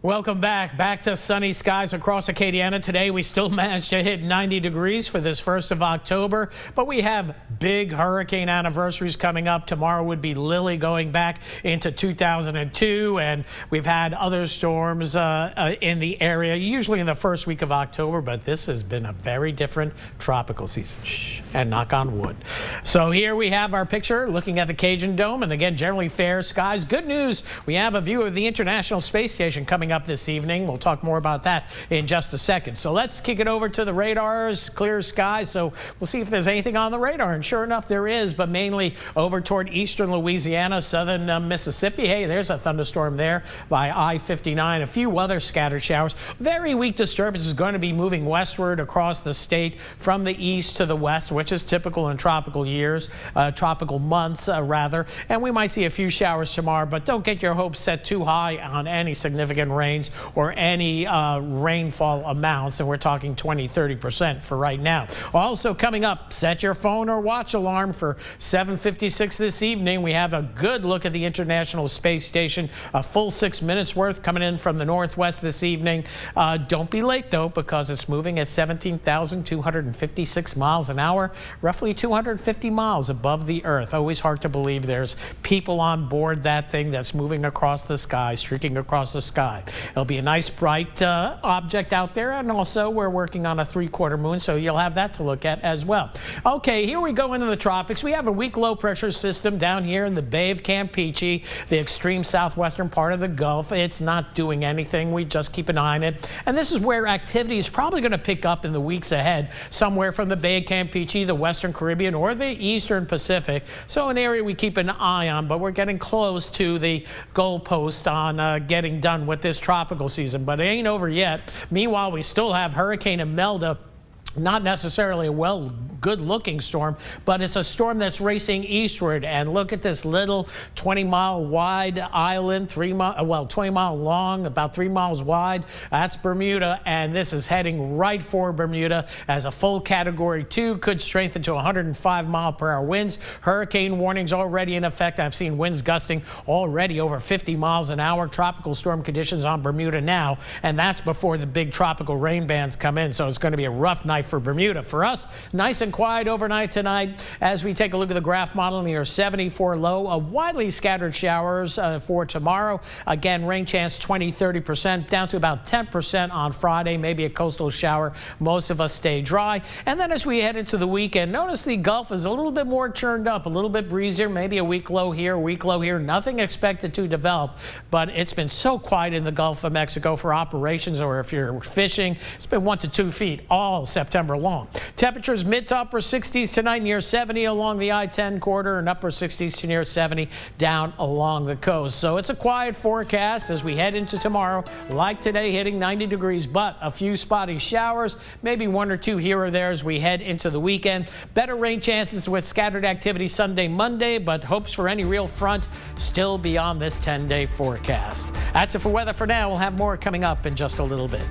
Welcome back. Back to sunny skies across Acadiana. Today we still managed to hit 90 degrees for this 1st of October, but we have big hurricane anniversaries coming up. Tomorrow would be Lily going back into 2002, and we've had other storms in the area, usually in the first week of October, but this has been a very different tropical season. Shh, and knock on wood. So here we have our picture looking at the Cajun Dome, and again, generally fair skies. Good news, we have a view of the International Space Station coming up this evening. We'll talk more about that in just a second. So let's kick it over to the radars. Clear skies, so we'll see if there's anything on the radar, and sure enough there is, but mainly over toward eastern Louisiana, southern Mississippi. Hey, there's a thunderstorm there by I-59. A few other scattered showers. Very weak disturbance is going to be moving westward across the state from the east to the west, which is typical in tropical years, tropical months rather, and we might see a few showers tomorrow, but don't get your hopes set too high on any significant rains or any rainfall amounts, and we're talking 20–30% for right now. Also coming up, set your phone or watch alarm for 7:56 this evening. We have a good look at the International Space Station, a full 6 minutes worth coming in from the northwest this evening. Don't be late though, because it's moving at 17,256 miles an hour, roughly 250 miles above the Earth. Always hard to believe there's people on board that thing that's moving across the sky, streaking across the sky. It'll be a nice bright object out there, and also we're working on a 3/4 moon, so you'll have that to look at as well. Okay, here we go into the tropics. We have a weak low pressure system down here in the Bay of Campeche, the extreme southwestern part of the Gulf. It's not doing anything. We just keep an eye on it, and this is where activity is probably going to pick up in the weeks ahead, somewhere from the Bay of Campeche, the Western Caribbean, or the Eastern Pacific. So an area we keep an eye on, but we're getting close to the goalpost on getting done with this tropical season, but it ain't over yet. Meanwhile, we still have Hurricane Imelda. Not necessarily a good-looking storm, but it's a storm that's racing eastward. And look at this little 20-mile wide island, 20 mile long, about 3 miles wide. That's Bermuda, and this is heading right for Bermuda as a full Category 2, could strengthen to 105-mile-per-hour winds. Hurricane warnings already in effect. I've seen winds gusting already over 50 miles an hour. Tropical storm conditions on Bermuda now, and that's before the big tropical rain bands come in. So it's going to be a rough night for Bermuda. For us, nice and quiet overnight tonight. As we take a look at the graph model, near 74 low, widely scattered showers for tomorrow. Again, rain chance 20–30%, down to about 10% on Friday, maybe a coastal shower. Most of us stay dry. And then as we head into the weekend, notice the Gulf is a little bit more churned up, a little bit breezier, maybe a weak low here, a weak low here. Nothing expected to develop, but it's been so quiet in the Gulf of Mexico for operations, or if you're fishing, it's been 1 to 2 feet all September long. Temperatures mid to upper 60s tonight, near 70 along the I-10 corridor, and upper 60s to near 70 down along the coast. So it's a quiet forecast as we head into tomorrow. Like today, hitting 90 degrees, but a few spotty showers, maybe 1 or 2 here or there as we head into the weekend. Better rain chances with scattered activity Sunday, Monday, but hopes for any real front still beyond this 10-day forecast. That's it for weather for now. We'll have more coming up in just a little bit.